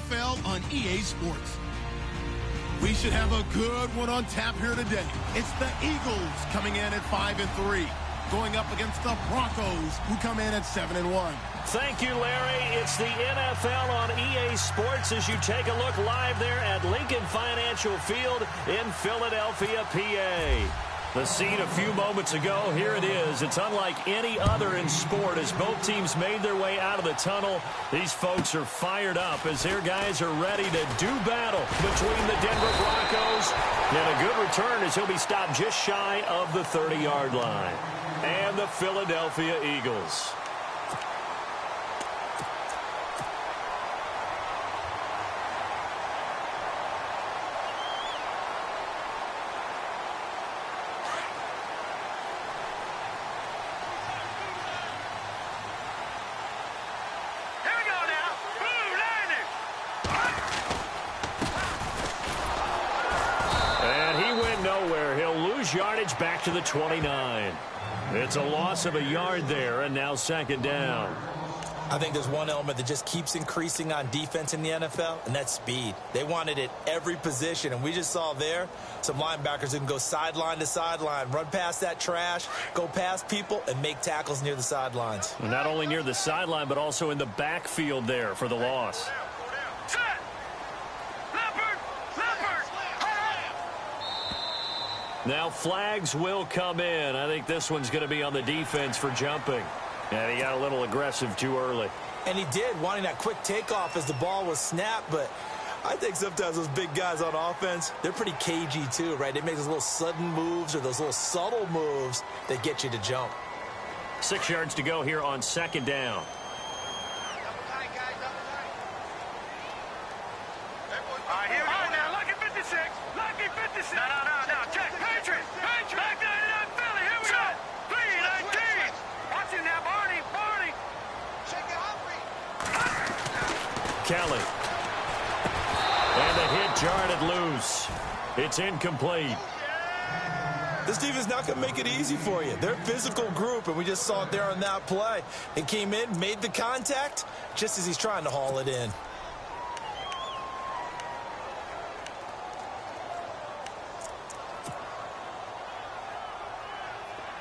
NFL on EA Sports. We should have a good one on tap here today. It's the Eagles coming in at 5-3, going up against the Broncos, who come in at 7-1. Thank you, Larry. It's the NFL on EA Sports as you take a look live there at Lincoln Financial Field in Philadelphia, PA. The scene a few moments ago, here it is. It's unlike any other in sport as both teams made their way out of the tunnel. These folks are fired up as their guys are ready to do battle between the Denver Broncos. And a good return as he'll be stopped just shy of the 30-yard line. And the Philadelphia Eagles. Yardage back to the 29. It's a loss of a yard there, and now second down. I think there's one element that just keeps increasing on defense in the NFL, and that's speed. They want it at every position, and we just saw there some linebackers who can go sideline to sideline, run past that trash, go past people, and make tackles near the sidelines. And not only near the sideline, but also in the backfield there for the loss. Now flags will come in. I think this one's going to be on the defense for jumping. And he got a little aggressive too early. And he did, wanting that quick takeoff as the ball was snapped. But I think sometimes those big guys on offense, they're pretty cagey too, right? They make those little sudden moves or those little subtle moves that get you to jump. 6 yards to go here on second down. Kelly. And the hit jarred it loose. It's incomplete. This defense is not going to make it easy for you. They're a physical group, and we just saw it there on that play. It came in, made the contact, just as he's trying to haul it in.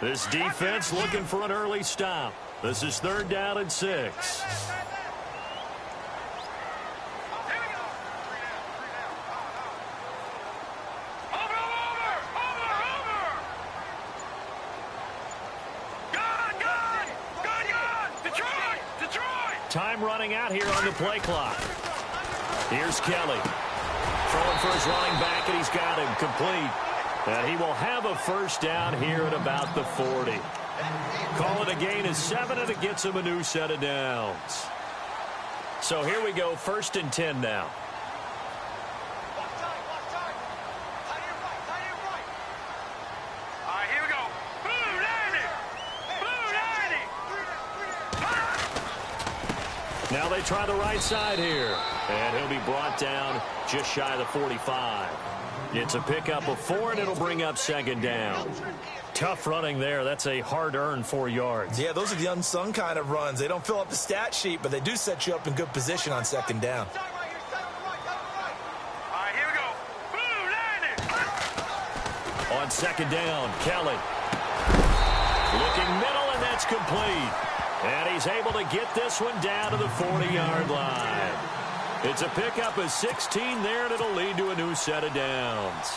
This defense looking for an early stop. This is 3rd down and 6. Time running out here on the play clock. Here's Kelly. Throwing for his running back, and he's got him complete. And he will have a first down here at about the 40. Call it a gain of 7, and it gets him a new set of downs. So here we go, 1st and 10 now. Now they try the right side here. And he'll be brought down just shy of the 45. It's a pickup of 4, and it'll bring up second down. Tough running there. That's a hard-earned 4 yards. Yeah, those are the unsung kind of runs. They don't fill up the stat sheet, but they do set you up in good position on second down. On second down, Kelly. Looking middle, and that's complete. And he's able to get this one down to the 40-yard line. It's a pickup of 16 there, and it'll lead to a new set of downs.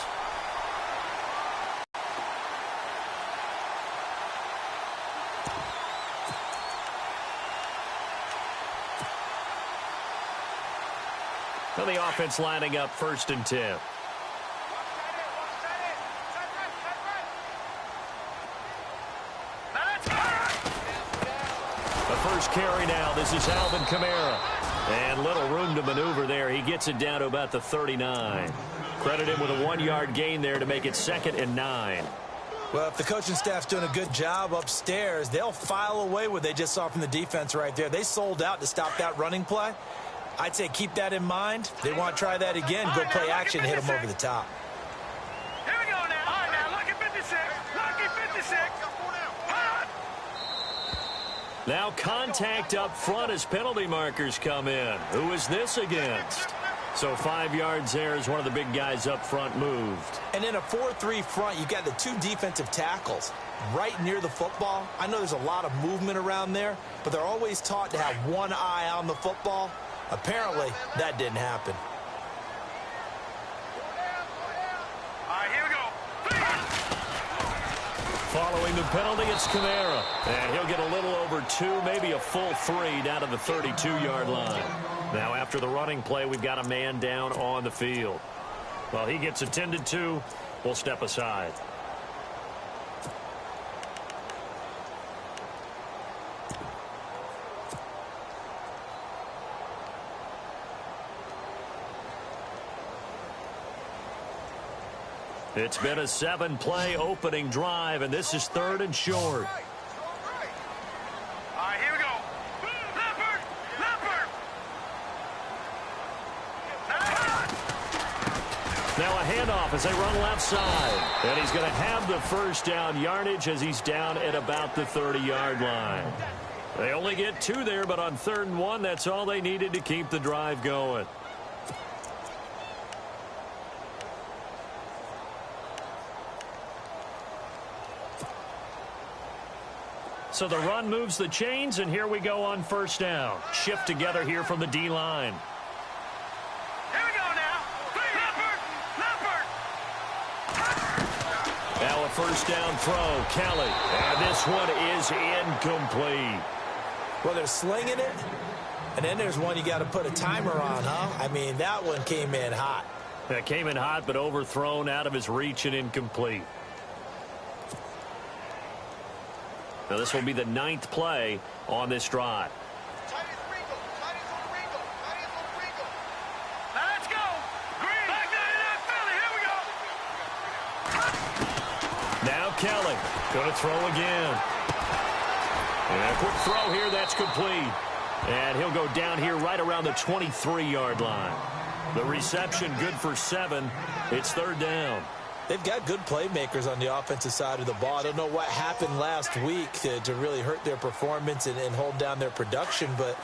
So the offense lining up 1st and 10. First carry now. This is Alvin Kamara. And little room to maneuver there. He gets it down to about the 39. Credit him with a 1-yard gain there to make it 2nd and 9. Well, if the coaching staff's doing a good job upstairs, they'll file away what they just saw from the defense right there. They sold out to stop that running play. I'd say keep that in mind. They want to try that again. Go play action, hit them over the top. Here we go now. All right, now look at 56. Look at 56. Now contact up front as penalty markers come in. Who is this against? So 5 yards there as one of the big guys up front moved. And in a 4-3 front, you've got the 2 defensive tackles right near the football. I know there's a lot of movement around there, but they're always taught to have one eye on the football. Apparently, that didn't happen. All right, here we go. Following the penalty, it's Kamara. And he'll get a little over 2, maybe a full 3 down to the 32-yard line. Now, after the running play, we've got a man down on the field. Well, he gets attended to. We'll step aside. It's been a 7-play opening drive, and this is 3rd and short. All right, here we go. Leopard! Leopard! Now a handoff as they run left side. And he's going to have the first down yardage as he's down at about the 30-yard line. They only get 2 there, but on 3rd and 1, that's all they needed to keep the drive going. So the run moves the chains, and here we go on 1st down. Shift together here from the D-line. Here we go now. Leopard! Leopard! Now a 1st down throw, Kelly. And this one is incomplete. Well, they're slinging it, and then there's one you got to put a timer on, huh? I mean, that one came in hot. That came in hot, but overthrown out of his reach and incomplete. Now this will be the 9th play on this drive. Now let's go. Green. Back 99 Philly. Here we go. Now Kelly going to throw again. And a quick throw here. That's complete. And he'll go down here right around the 23-yard line. The reception good for 7. It's 3rd down. They've got good playmakers on the offensive side of the ball. I don't know what happened last week to really hurt their performance and hold down their production, but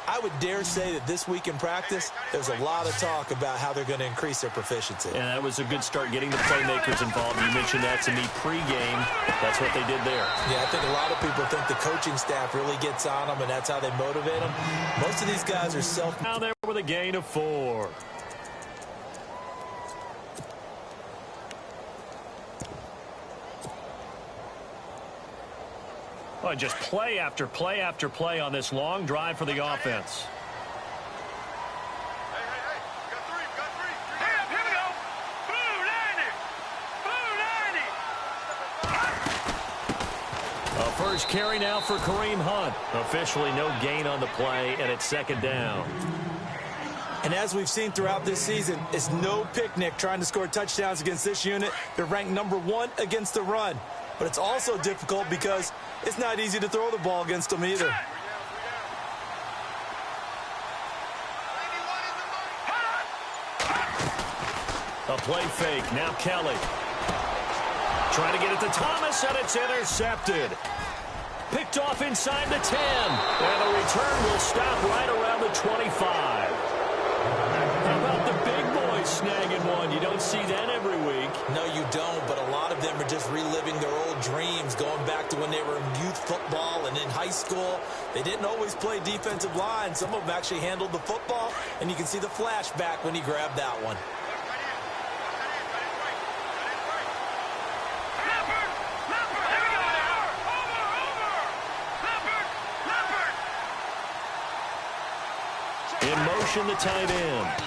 I would dare say that this week in practice, there's a lot of talk about how they're going to increase their proficiency. And that was a good start getting the playmakers involved. You mentioned that to me pregame. That's what they did there. Yeah, I think a lot of people think the coaching staff really gets on them, and that's how they motivate them. Most of these guys are Now there with a gain of 4. Well, just play after play after play on this long drive for the offense. Hey. Got 3. Hey, here we go. Blue 90. Blue 90. A first carry now for Kareem Hunt. Officially no gain on the play, and it's 2nd down. And as we've seen throughout this season, it's no picnic trying to score touchdowns against this unit. They're ranked number 1 against the run. But it's also difficult because it's not easy to throw the ball against them either. A play fake. Now Kelly. Trying to get it to Thomas, and it's intercepted. Picked off inside the 10. And the return will stop right around the 25. How about the big boys snagging one? You don't see that every week. No, you don't, but a lot of them are just reliving their old dreams, going back to when they were in youth football and in high school. They didn't always play defensive line. Some of them actually handled the football, and you can see the flashback when he grabbed that one. In motion, the tight end.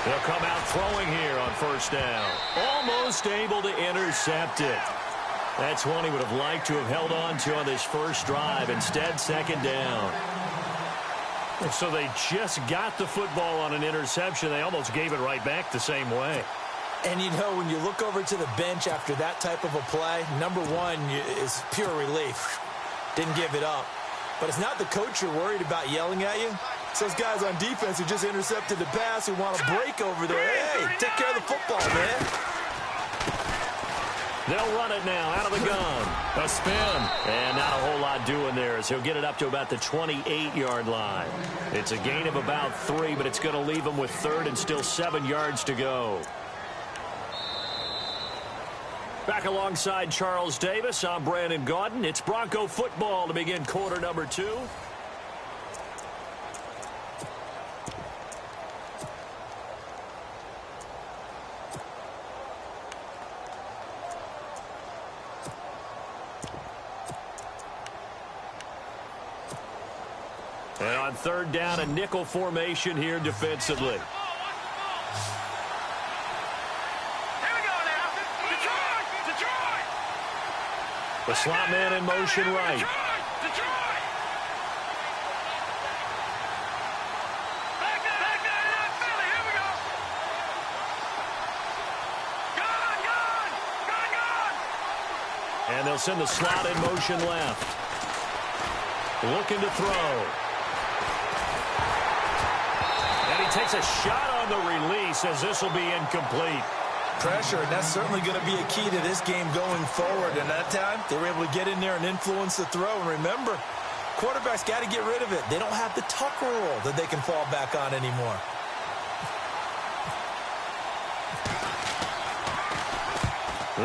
They'll come out throwing here on 1st down. Almost able to intercept it. That's one he would have liked to have held on to on this first drive. Instead, 2nd down. So they just got the football on an interception. They almost gave it right back the same way. And, you know, when you look over to the bench after that type of a play, number 1 is pure relief. Didn't give it up. But it's not the coach you're worried about yelling at you. It's those guys on defense who just intercepted the pass who want to break over there. Hey, take care of the football, man. They'll run it now out of the gun. A spin. And not a whole lot doing there as he'll get it up to about the 28-yard line. It's a gain of about 3, but it's going to leave him with third and still 7 yards to go. Back alongside Charles Davis, I'm Brandon Gaudin. It's Bronco football to begin quarter number 2. And on third down, a nickel formation here defensively. The slot man in motion right. Detroit! Back there, Philly, here we go. Gone! And they'll send the slot in motion left. Looking to throw. And he takes a shot on the release as this will be incomplete. Pressure, and that's certainly going to be a key to this game going forward. And that time, they were able to get in there and influence the throw. And remember, quarterbacks got to get rid of it. They don't have the tucker roll that they can fall back on anymore.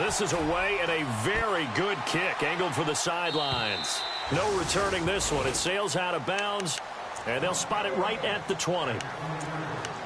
This is away and a very good kick angled for the sidelines. No returning this one. It sails out of bounds, and they'll spot it right at the 20.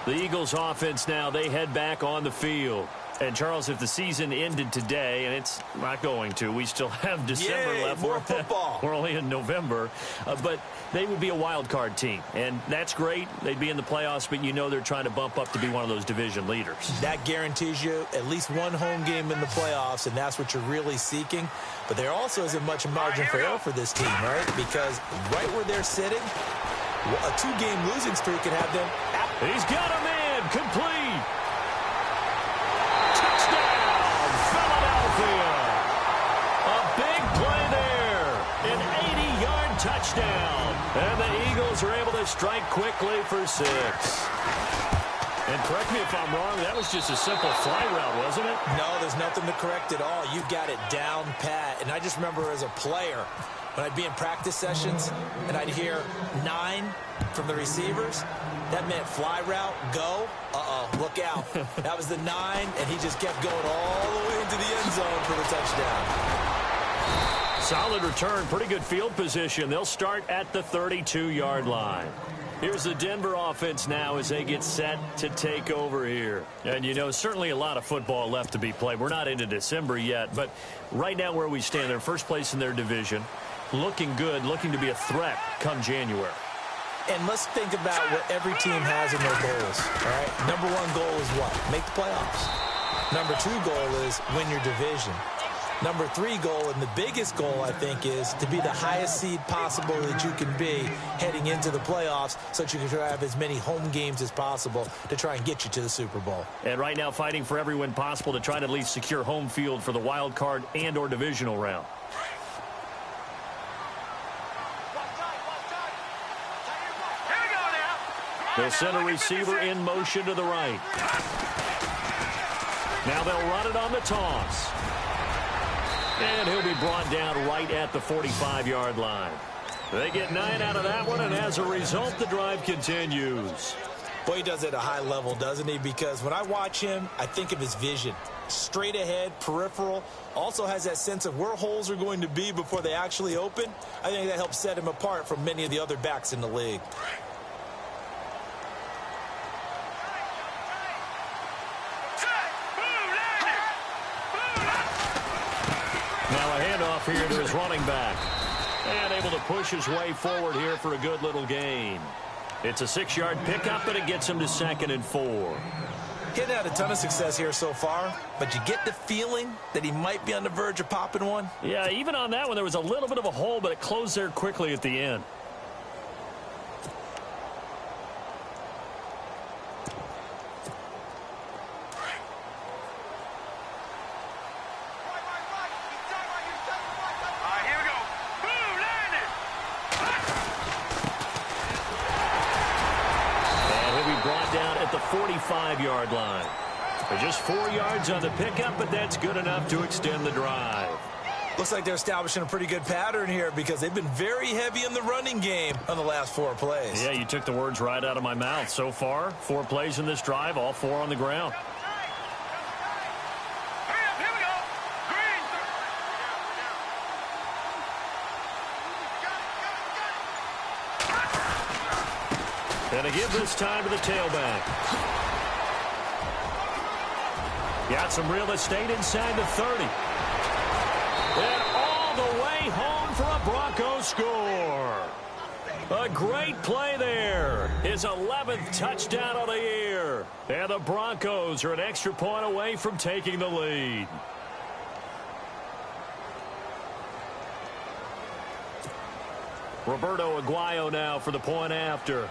The Eagles offense now, they head back on the field. And, Charles, if the season ended today, and it's not going to, we still have December left. More football. We're only in November. But they would be a wild card team. And that's great. They'd be in the playoffs, but you know they're trying to bump up to be one of those division leaders. That guarantees you at least one home game in the playoffs, and that's what you're really seeking. But there also isn't much margin for error for this team, right? Because right where they're sitting, a 2-game losing streak could have them. He's got him in. Complete. Touchdown, Philadelphia. A big play there. An 80-yard touchdown. And the Eagles are able to strike quickly for 6. And correct me if I'm wrong, that was just a simple fly route, wasn't it? No, there's nothing to correct at all. You got it down pat. And I just remember as a player, when I'd be in practice sessions and I'd hear 9 from the receivers, that meant fly route, go, look out. That was the 9, and he just kept going all the way into the end zone for the touchdown. Solid return, pretty good field position. They'll start at the 32-yard line. Here's the Denver offense now as they get set to take over here. And, you know, certainly a lot of football left to be played. We're not into December yet, but right now where we stand, they're first place in their division. Looking good, looking to be a threat come January. And let's think about what every team has in their goals, all right? Number 1 goal is what? Make the playoffs. Number 2 goal is win your division. Number 3 goal, and the biggest goal, I think, is to be the highest seed possible that you can be heading into the playoffs so that you can have as many home games as possible to try and get you to the Super Bowl. And right now fighting for every win possible to try to at least secure home field for the wild card and or divisional round. They'll send a receiver in motion to the right. Now they'll run it on the toss. And he'll be brought down right at the 45-yard line. They get 9 out of that one, and as a result, the drive continues. Boy, he does it at a high level, doesn't he? Because when I watch him, I think of his vision. Straight ahead, peripheral, also has that sense of where holes are going to be before they actually open. I think that helps set him apart from many of the other backs in the league. Now a handoff here to his running back. And able to push his way forward here for a good little gain. It's a 6-yard pickup, and it gets him to 2nd and 4. He hasn't had a ton of success here so far, but you get the feeling that he might be on the verge of popping one. Yeah, even on that one, there was a little bit of a hole, but it closed there quickly at the end. And he'll be brought down at the 45-yard line. They're just 4 yards on the pickup, but that's good enough to extend the drive. Looks like they're establishing a pretty good pattern here because they've been very heavy in the running game on the last 4 plays. Yeah, you took the words right out of my mouth. So far, 4 plays in this drive, all 4 on the ground. And they give this time to the tailback. Got some real estate inside the 30. And all the way home for a Broncos score. A great play there. His 11th touchdown of the year. And the Broncos are an extra point away from taking the lead. Roberto Aguayo now for the point after.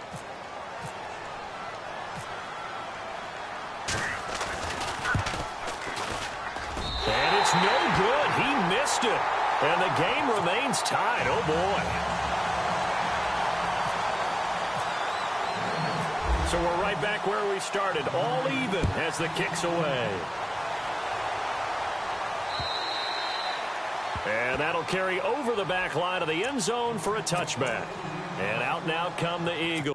And it's no good. He missed it. And the game remains tied. Oh, boy. So we're right back where we started. All even as the kick's away. And that'll carry over the back line of the end zone for a touchback. And out and out come the Eagles.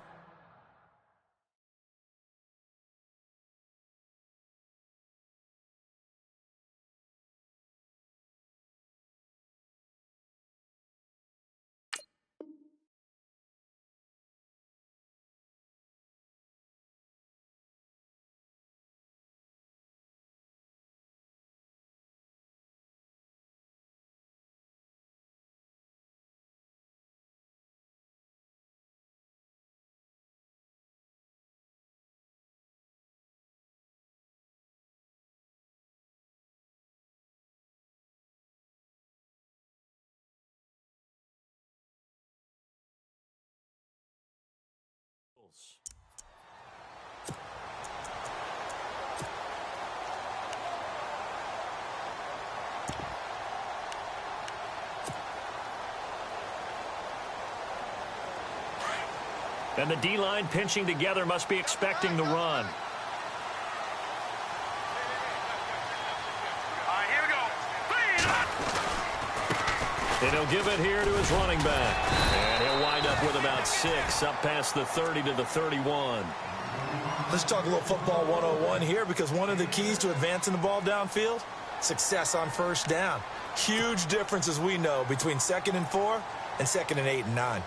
And the D-line pinching together must be expecting the run. Here we go. And he'll give it here to his running back. And he'll wind up with about 6 up past the 30 to the 31. Let's talk a little football 101 here because one of the keys to advancing the ball downfield, success on first down. Huge difference, as we know, between 2nd and 4 and 2nd and 8 and 9.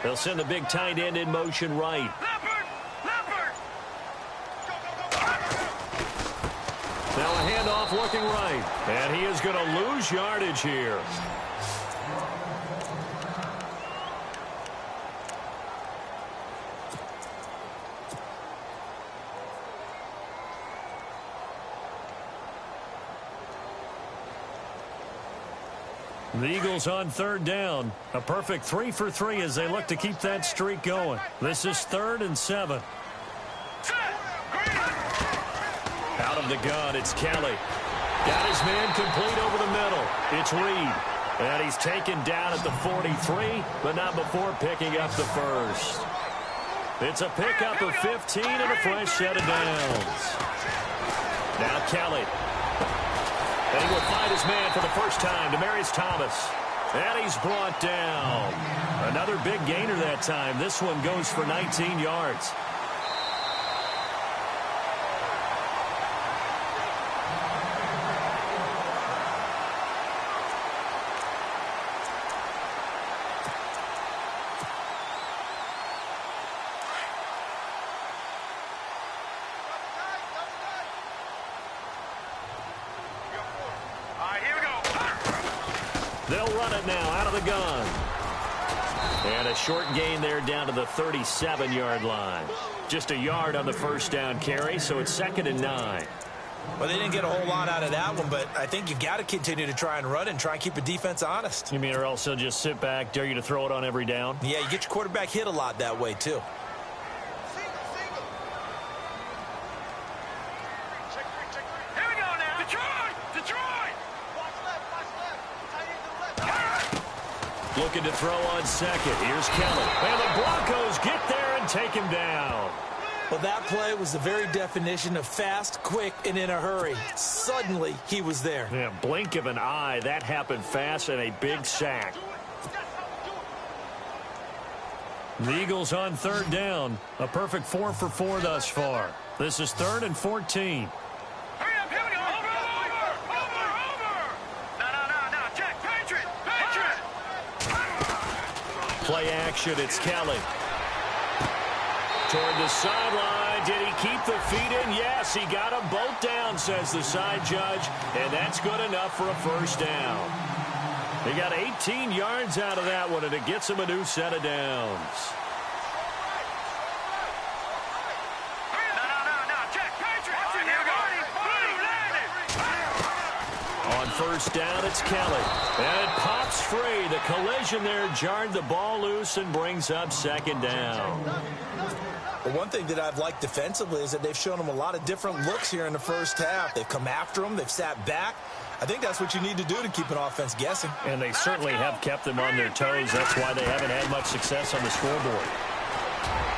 They'll send the big tight end in motion right. Now a handoff looking right. And he is going to lose yardage here. The Eagles on 3rd down. A perfect 3 for 3 as they look to keep that streak going. This is 3rd and 7. Out of the gun, it's Kelly. Got his man complete over the middle. It's Reed. And he's taken down at the 43, but not before picking up the first. It's a pickup of 15 and a fresh set of downs. Now Kelly. And he will find his man for the first time, Demaryius Thomas. And he's brought down. Another big gainer that time. This one goes for 19 yards. They'll run it now out of the gun. And a short gain there down to the 37-yard line. Just a yard on the first down carry, so it's 2nd and 9. Well, they didn't get a whole lot out of that one, but I think you got to continue to try and run and try and keep the defense honest. You mean or else they'll just sit back, dare you to throw it on every down? Yeah, you get your quarterback hit a lot that way, too. Looking to throw on second. Here's Kelly. And the Broncos get there and take him down. Well, that play was the very definition of fast, quick, and in a hurry. Suddenly, he was there. Yeah, blink of an eye. That happened fast and a big sack. The Eagles on third down. A perfect 4 for 4 thus far. This is 3rd and 14. Hurry up, here we go. Over. No. Check. Patriot. Play action. It's Kelly. Toward the sideline. Did he keep the feet in? Yes, he got them both down, says the side judge. And that's good enough for a first down. He got 18 yards out of that one, and it gets him a new set of downs. No. Check. Patriot. Here we go. On first down, it's Kelly. And it pops free. The collision there jarred the ball loose and brings up second down. But one thing that I've liked defensively is that they've shown him a lot of different looks here in the first half. They've come after him. They've sat back. I think that's what you need to do to keep an offense guessing. And they certainly have kept them on their toes. That's why they haven't had much success on the scoreboard.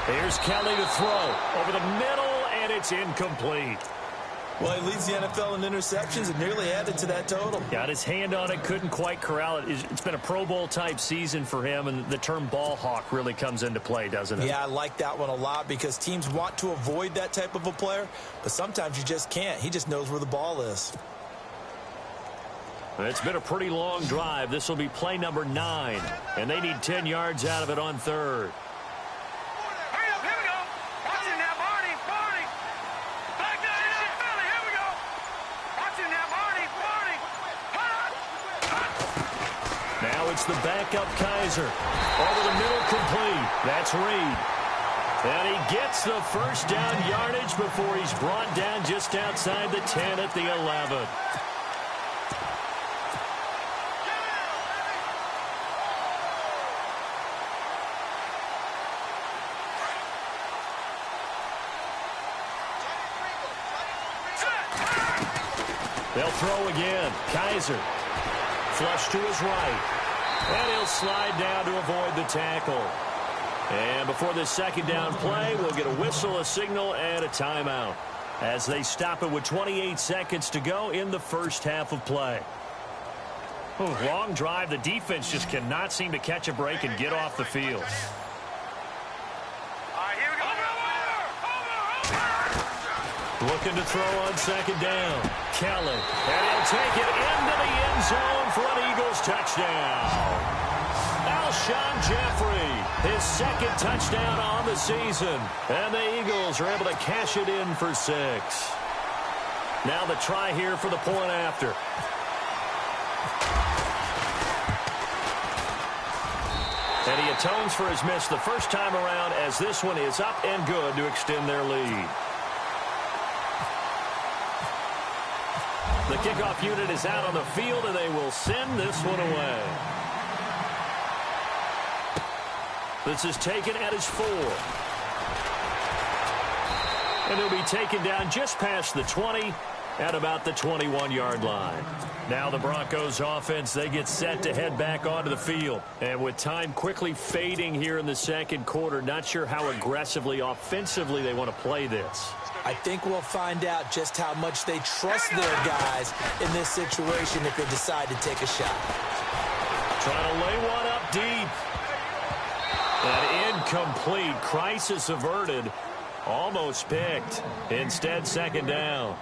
Here's Kelly to throw. Over the middle, and it's incomplete. Well, he leads the NFL in interceptions and nearly added to that total. Got his hand on it, couldn't quite corral it. It's been a Pro Bowl-type season for him, and the term ball hawk really comes into play, doesn't it? Yeah, I like that one a lot because teams want to avoid that type of a player, but sometimes you just can't. He just knows where the ball is. It's been a pretty long drive. This will be play number 9, and they need 10 yards out of it on third. Hurry up, here we go. Watch it now, Barney. Back down in Philly, here we go. Watch it now, Barney. Now it's the backup Kaiser. Over the middle, complete. That's Reed. And he gets the first down yardage before he's brought down just outside the 10 at the 11. They'll throw again. Kaiser. Flush to his right. And he'll slide down to avoid the tackle. And before this second down play, we'll get a whistle, a signal, and a timeout as they stop it with 28 seconds to go in the first half of play. Long drive. The defense just cannot seem to catch a break and get off the field. Looking to throw on second down. Kelly. And he'll take it into the end zone for an Eagles touchdown. Alshon Jeffrey, his second touchdown on the season. And the Eagles are able to cash it in for 6. Now the try here for the point after. And he atones for his miss the first time around as this one is up and good to extend their lead. The kickoff unit is out on the field, and they will send this one away. This is taken at his 4. And he'll be taken down just past the 20 at about the 21-yard line. Now the Broncos offense, they get set to head back onto the field. And with time quickly fading here in the second quarter, not sure how aggressively, offensively they want to play this. I think we'll find out just how much they trust their guys in this situation if they decide to take a shot. Trying to lay one up deep. And incomplete. Crisis averted. Almost picked. Instead, second down.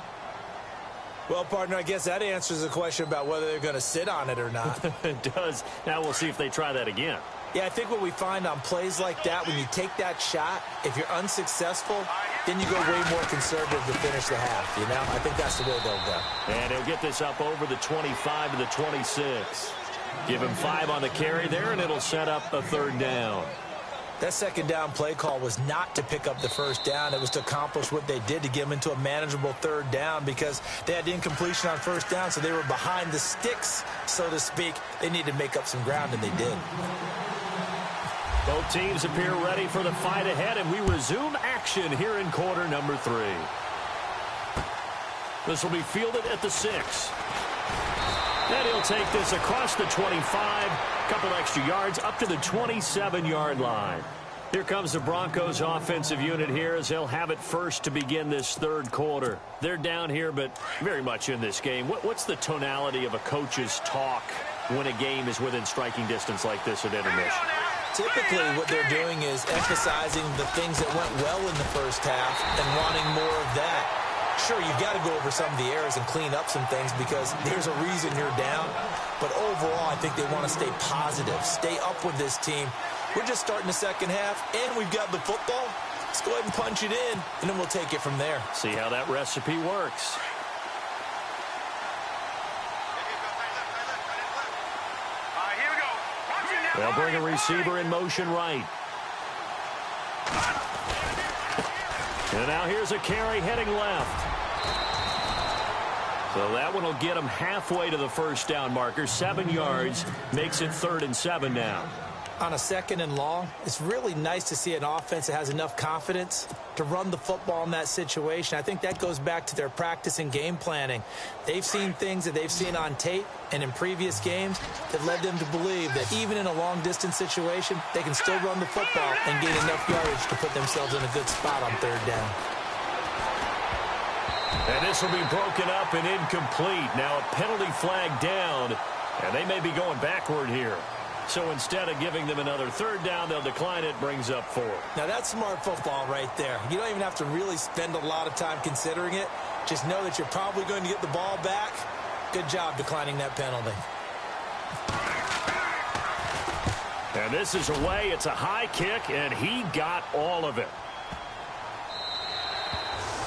Well, partner, I guess that answers the question about whether they're going to sit on it or not. It does. Now we'll see if they try that again. Yeah, I think what we find on plays like that, when you take that shot, if you're unsuccessful, then you go way more conservative to finish the half, you know? I think that's the way they'll go. And he'll get this up over the 25 to the 26. Give him 5 on the carry there, and it'll set up a third down. That second down play call was not to pick up the first down. It was to accomplish what they did, to get them into a manageable third down, because they had incompletion on first down, so they were behind the sticks, so to speak. They needed to make up some ground, and they did. Both teams appear ready for the fight ahead, and we resume action here in quarter number 3. This will be fielded at the 6. And he'll take this across the 25, couple extra yards up to the 27-yard line. Here comes the Broncos offensive unit here as they'll have it first to begin this third quarter. They're down here, but very much in this game. What's the tonality of a coach's talk when a game is within striking distance like this at intermission? Typically, what they're doing is emphasizing the things that went well in the first half and wanting more of that. Sure, you've got to go over some of the errors and clean up some things because there's a reason you're down. But overall, I think they want to stay positive, stay up with this team. We're just starting the second half, and we've got the football. Let's go ahead and punch it in, and then we'll take it from there. See how that recipe works. Here we go. They'll bring a receiver in motion right. And now here's a carry heading left. So that one will get him halfway to the first down marker. 7 yards makes it 3rd and 7 now. On a 2nd and long, it's really nice to see an offense that has enough confidence to run the football in that situation. I think that goes back to their practice and game planning. They've seen things that they've seen on tape and in previous games that led them to believe that even in a long-distance situation, they can still run the football and gain enough yardage to put themselves in a good spot on 3rd down. And this will be broken up and incomplete. Now a penalty flag down, and they may be going backward here. So instead of giving them another 3rd down, they'll decline it, brings up 4. Now that's smart football right there. You don't even have to really spend a lot of time considering it. Just know that you're probably going to get the ball back. Good job declining that penalty. And this is away. It's a high kick, and he got all of it.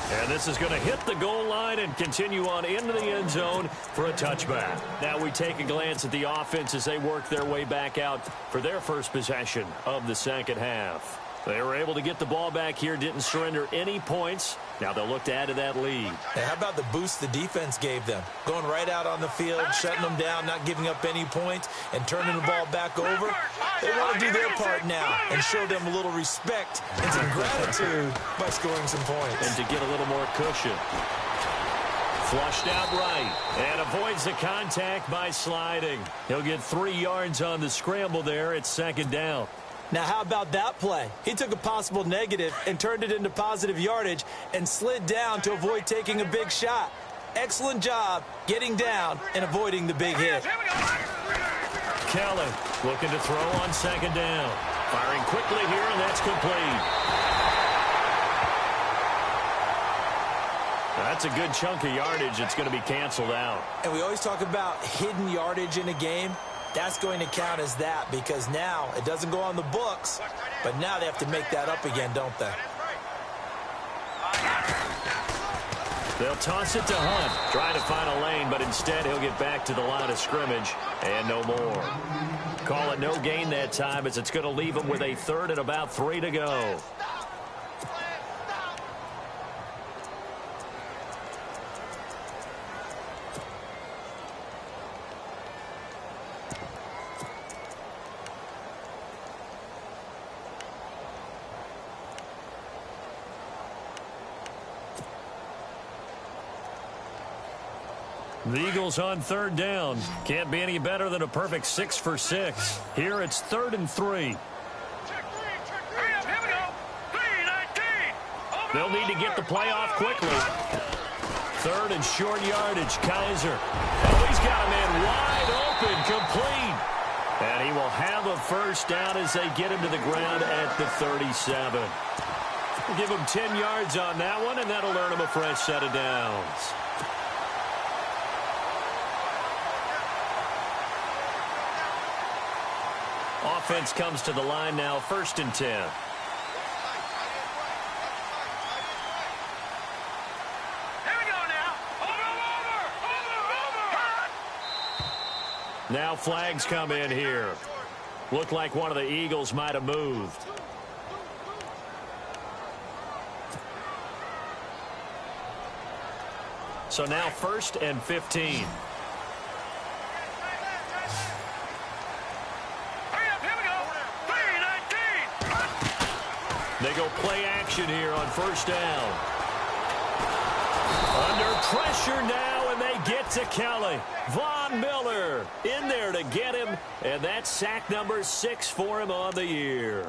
And this is going to hit the goal line and continue on into the end zone for a touchback. Now we take a glance at the offense as they work their way back out for their first possession of the second half. They were able to get the ball back here, didn't surrender any points. Now they'll look to add to that lead. Hey, how about the boost the defense gave them? Going right out on the field, shutting them down, not giving up any points, and turning the ball back over. They want to do their part now and show them a little respect and some gratitude by scoring some points. And to get a little more cushion. Flushed out right and avoids the contact by sliding. He'll get 3 yards on the scramble there. It's 2nd down. Now, how about that play? He took a possible negative and turned it into positive yardage and slid down to avoid taking a big shot. Excellent job getting down and avoiding the big hit. Kelly looking to throw on 2nd down. Firing quickly here, and that's complete. That's a good chunk of yardage. It's going to be canceled out. And we always talk about hidden yardage in a game. That's going to count as that because now it doesn't go on the books, but now they have to make that up again, don't they? They'll toss it to Hunt, trying to find a lane, but instead he'll get back to the line of scrimmage and no more. Call it no gain that time as it's going to leave him with a 3rd and about 3 to go. The Eagles on 3rd down. Can't be any better than a perfect 6 for 6. Here it's 3rd and 3. They'll need to get the play off quickly. 3rd and short yardage. Kaiser. Oh, he's got a man wide open, complete. And he will have a 1st down as they get him to the ground at the 37. We'll give him 10 yards on that one, and that'll earn him a fresh set of downs. Offense comes to the line now, 1st and 10. Now flags come in here. Looked like one of the Eagles might have moved. So now 1st and 15. They go play action here on 1st down. Under pressure now, and they get to Kelly. Von Miller in there to get him, and that's sack number 6 for him on the year.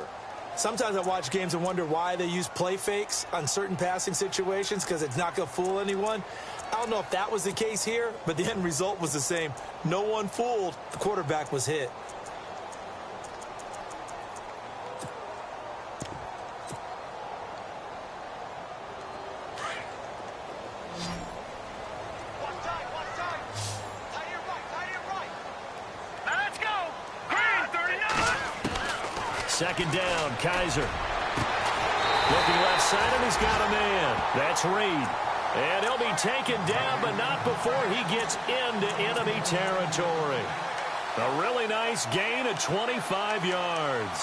Sometimes I watch games and wonder why they use play fakes on certain passing situations because it's not going to fool anyone. I don't know if that was the case here, but the end result was the same. No one fooled. The quarterback was hit. Second down, Kaiser. Looking left side, and he's got a man. That's Reed. And he'll be taken down, but not before he gets into enemy territory. A really nice gain of 25 yards.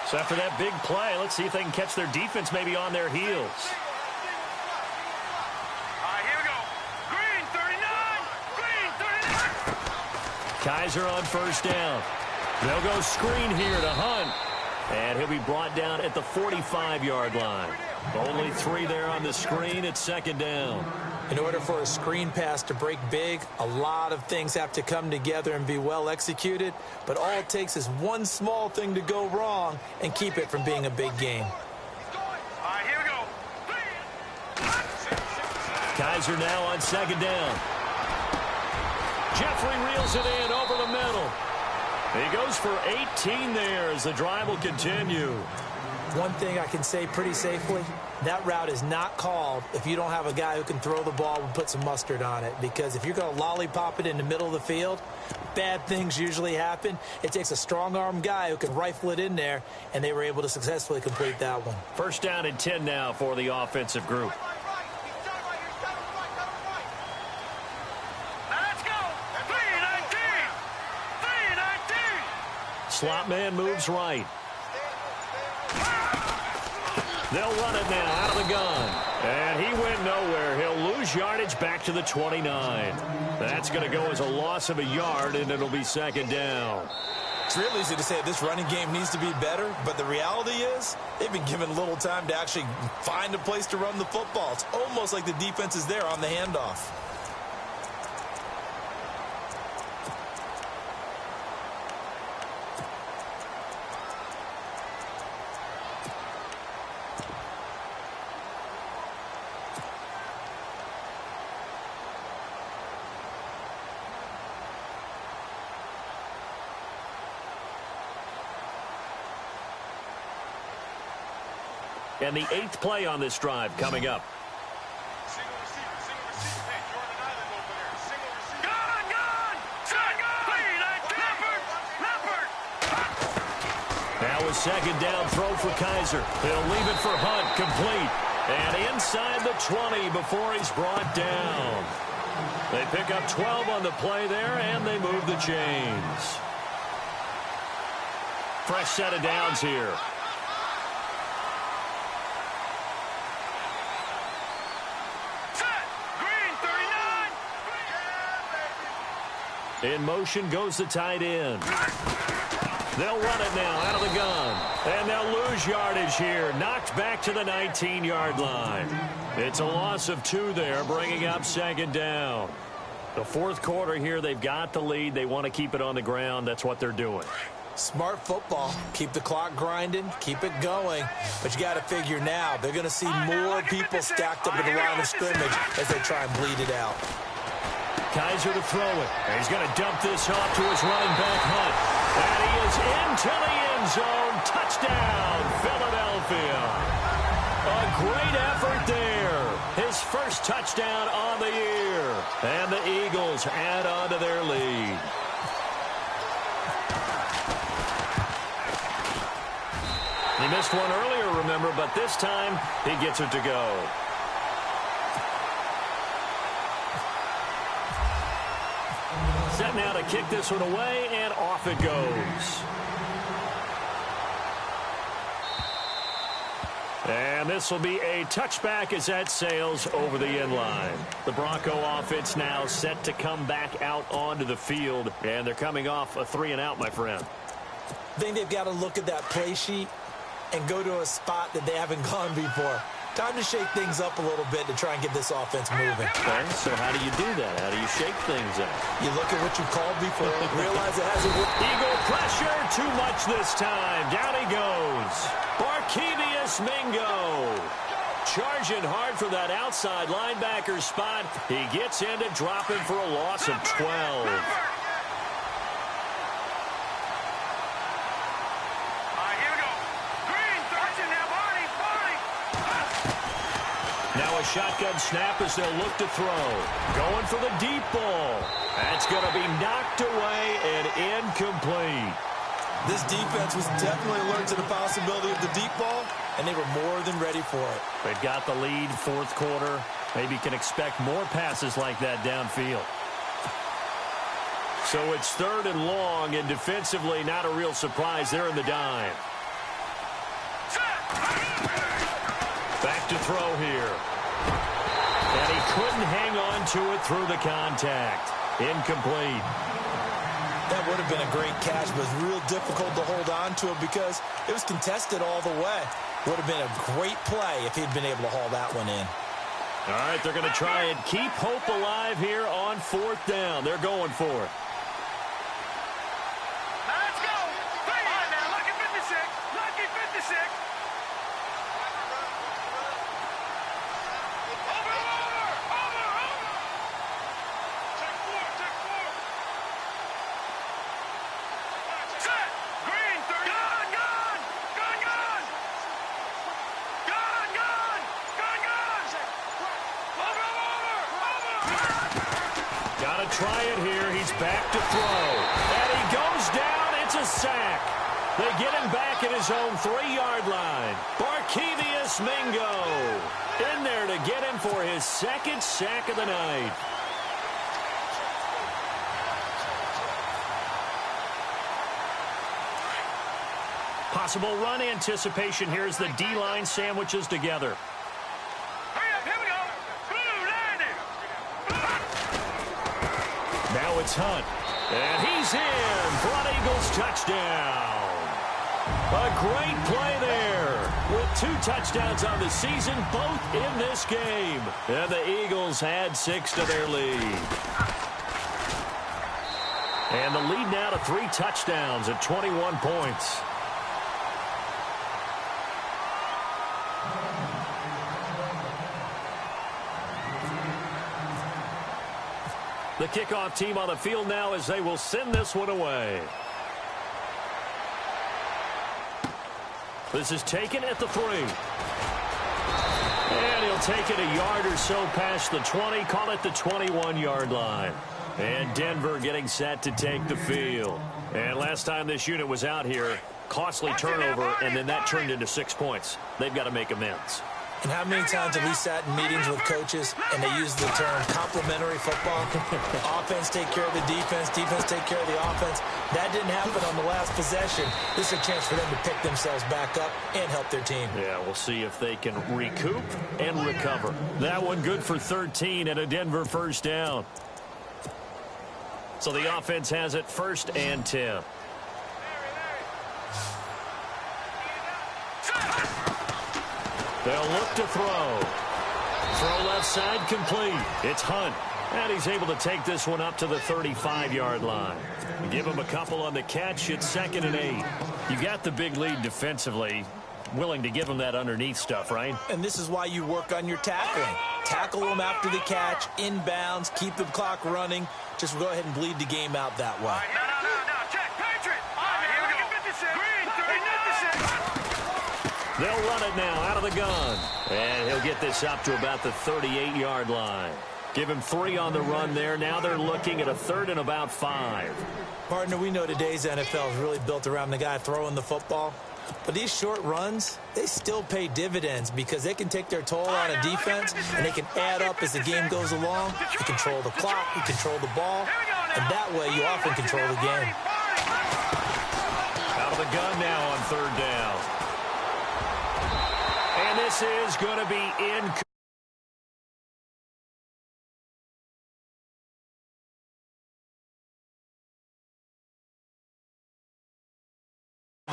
So after that big play, let's see if they can catch their defense maybe on their heels. Kaiser on first down. They'll go screen here to Hunt. And he'll be brought down at the 45-yard line. Only 3 there on the screen at second down. In order for a screen pass to break big, a lot of things have to come together and be well executed. But all it takes is one small thing to go wrong and keep it from being a big game. All right, here we go. Kaiser now on second down. Jeffrey reels it in over the middle. He goes for 18 there as the drive will continue. One thing I can say pretty safely, that route is not called if you don't have a guy who can throw the ball and put some mustard on it. Because if you're going to lollipop it in the middle of the field, bad things usually happen. It takes a strong-arm guy who can rifle it in there, and they were able to successfully complete that one. First down and 10 now for the offensive group. Slot man moves right. They'll run it now out of the gun. And he went nowhere. He'll lose yardage back to the 29. That's going to go as a loss of a yard, and it'll be second down. It's real easy to say this running game needs to be better, but the reality is they've been given little time to actually find a place to run the football. It's almost like the defense is there on the handoff. And the 8th play on this drive coming up. Single receiver. Hey, Jordan Island over there. Single receiver. Gun! Leopard! Now a second down throw for Kaiser. He'll leave it for Hunt, complete. And inside the 20 before he's brought down. They pick up 12 on the play there, and they move the chains. Fresh set of downs here. In motion goes the tight end. They'll run it now out of the gun. And they'll lose yardage here. Knocked back to the 19-yard line. It's a loss of 2 there, bringing up second down. The fourth quarter here, they've got the lead. They want to keep it on the ground. That's what they're doing. Smart football. Keep the clock grinding. Keep it going. But you got to figure now, they're going to see more people stacked up at the line of scrimmage as they try and bleed it out. Kaiser to throw it. And he's going to dump this off to his running back, Hunt. And he is into the end zone. Touchdown, Philadelphia. A great effort there. His first touchdown on the year. And the Eagles add on to their lead. He missed one earlier, remember, but this time he gets it to go. Set now to kick this one away, and off it goes. And this will be a touchback as that sails over the end line. The Bronco offense now set to come back out onto the field, and they're coming off a 3-and-out, my friend. I think they've got to look at that play sheet and go to a spot that they haven't gone before. Time to shake things up a little bit to try and get this offense moving. Okay, so how do you do that? How do you shake things up? You look at what you called before, realize it hasn't worked. Eagle pressure, too much this time. Down he goes. Barkevious Mingo. Charging hard for that outside linebacker spot. He gets in to drop him for a loss of 12. Now a shotgun snap as they'll look to throw. Going for the deep ball. That's going to be knocked away and incomplete. This defense was definitely alert to the possibility of the deep ball, and they were more than ready for it. They've got the lead, fourth quarter. Maybe can expect more passes like that downfield. So it's third and long, and defensively not a real surprise there in the dime. Back to throw here. And he couldn't hang on to it through the contact. Incomplete. That would have been a great catch, but it was real difficult to hold on to it because it was contested all the way. Would have been a great play if he'd been able to haul that one in. All right, they're going to try and keep hope alive here on fourth down. They're going for it. Let's go. All right, now, lucky 56. Lucky 56. Try it here. He's back to throw. And he goes down. It's a sack. They get him back at his own 3-yard line. Barkevious Mingo in there to get him for his second sack of the night. Possible run anticipation here as the D-line sandwiches together. Now it's Hunt. And he's in for an Eagles touchdown. A great play there. With 2 touchdowns on the season, both in this game. And the Eagles add 6 to their lead. And the lead now to 3 touchdowns at 21 points. The kickoff team on the field now as they will send this one away. This is taken at the 3. And he'll take it a yard or so past the 20, call it the 21-yard line. And Denver getting set to take the field. And last time this unit was out here, costly turnover, and then that turned into 6 points. They've got to make amends. And how many times have we sat in meetings with coaches and they use the term complementary football? Offense take care of the defense, defense take care of the offense. That didn't happen on the last possession. This is a chance for them to pick themselves back up and help their team. Yeah, we'll see if they can recoup and recover. That one good for 13 and a Denver first down. So the offense has it 1st and 10. They'll look to throw. Throw left side complete. It's Hunt. And he's able to take this one up to the 35-yard line. Give him a couple on the catch. It's 2nd and 8. You got the big lead defensively. Willing to give him that underneath stuff, right? And this is why you work on your tackling. Tackle them after the catch, inbounds, keep the clock running. Just go ahead and bleed the game out that way. No. Check. Patriot. Here we go. 56. Green, 36. They'll run it now out of the gun. And he'll get this up to about the 38-yard line. Give him 3 on the run there. Now they're looking at a 3rd and about 5. Partner, we know today's NFL is really built around the guy throwing the football. But these short runs, they still pay dividends because they can take their toll on a defense and they can add up as the game goes along. You control the clock, you control the ball, and that way you often control the game. Out of the gun now on 3rd down. And this is going to be in.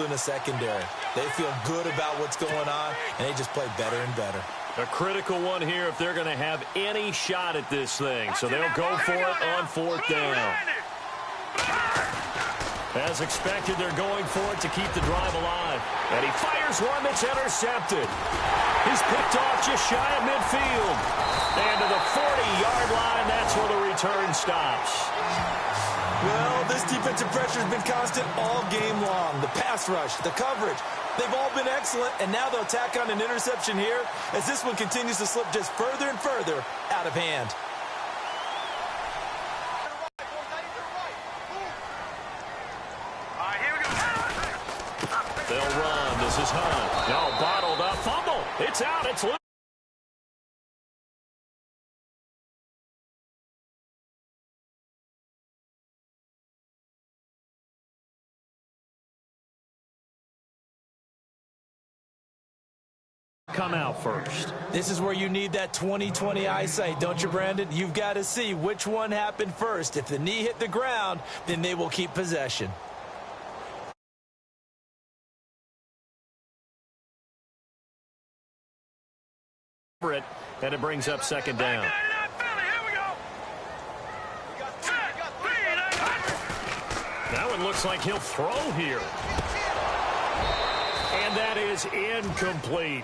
in the secondary. They feel good about what's going on, and they just play better and better. A critical one here if they're going to have any shot at this thing. So they'll go for it on 4th down. As expected, they're going for it to keep the drive alive. And he fires one that's intercepted. He's picked off just shy of midfield. And to the 40-yard line, that's where the return stops. Well, this defensive pressure has been constant all game long. The pass rush, the coverage, they've all been excellent, and now they'll tack on an interception here as this one continues to slip just further and further out of hand. They'll run. This is Hunt. No, bottled up. Fumble. It's out. It's loose. Come out first. This is where you need that 20/20 eyesight, don't you, Brandon? You've got to see which one happened first. If the knee hit the ground, then they will keep possession. And it brings up 2nd down. That one looks like he'll throw here. And that is incomplete.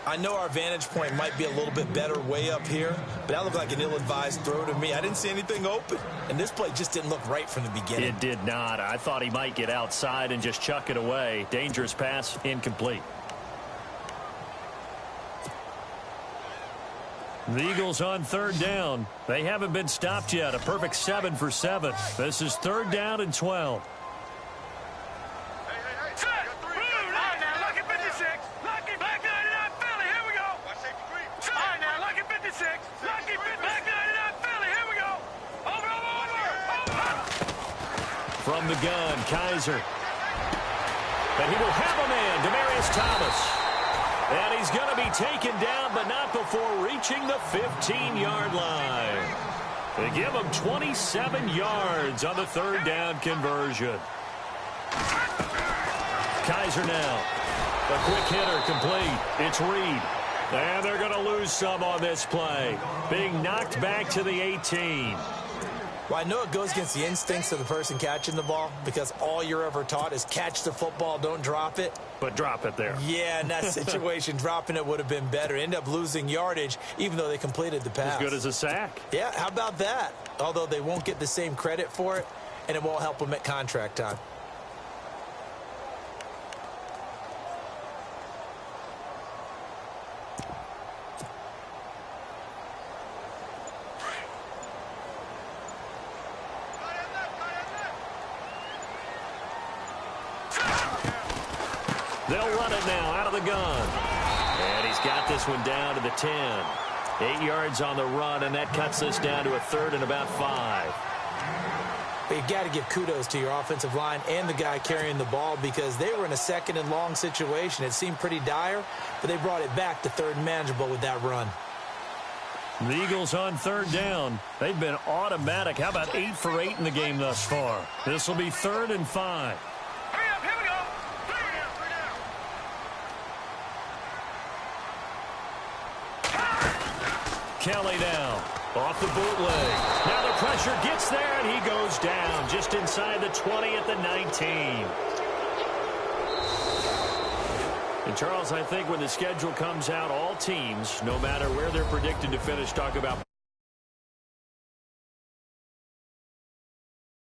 I know our vantage point might be a little bit better way up here, but that looked like an ill-advised throw to me. I didn't see anything open, and this play just didn't look right from the beginning. It did not. I thought he might get outside and just chuck it away. Dangerous pass, incomplete. The Eagles on 3rd down. They haven't been stopped yet. A perfect 7 for 7. This is 3rd down and 12. From the gun, Kaiser. And he will have a man, Demaryius Thomas. And he's going to be taken down, but not before reaching the 15-yard line. They give him 27 yards on the 3rd down conversion. Kaiser now. A quick hitter complete. It's Reed. And they're going to lose some on this play. Being knocked back to the 18. Well, I know it goes against the instincts of the person catching the ball because all you're ever taught is catch the football, don't drop it. But drop it there. Yeah, in that situation, dropping it would have been better. End up losing yardage, even though they completed the pass. As good as a sack. Yeah, how about that? Although they won't get the same credit for it, and it won't help them at contract time. They'll run it now out of the gun. And he's got this one down to the 10. 8 yards on the run, and that cuts this down to a 3rd and about 5. But you've got to give kudos to your offensive line and the guy carrying the ball because they were in a 2nd and long situation. It seemed pretty dire, but they brought it back to 3rd and manageable with that run. The Eagles on 3rd down. They've been automatic. How about 8 for 8 in the game thus far? This will be 3rd and 5. Kelly now, off the bootleg. Now the pressure gets there, and he goes down just inside the 20 at the 19. And, Charles, I think when the schedule comes out, all teams, no matter where they're predicted to finish, talk about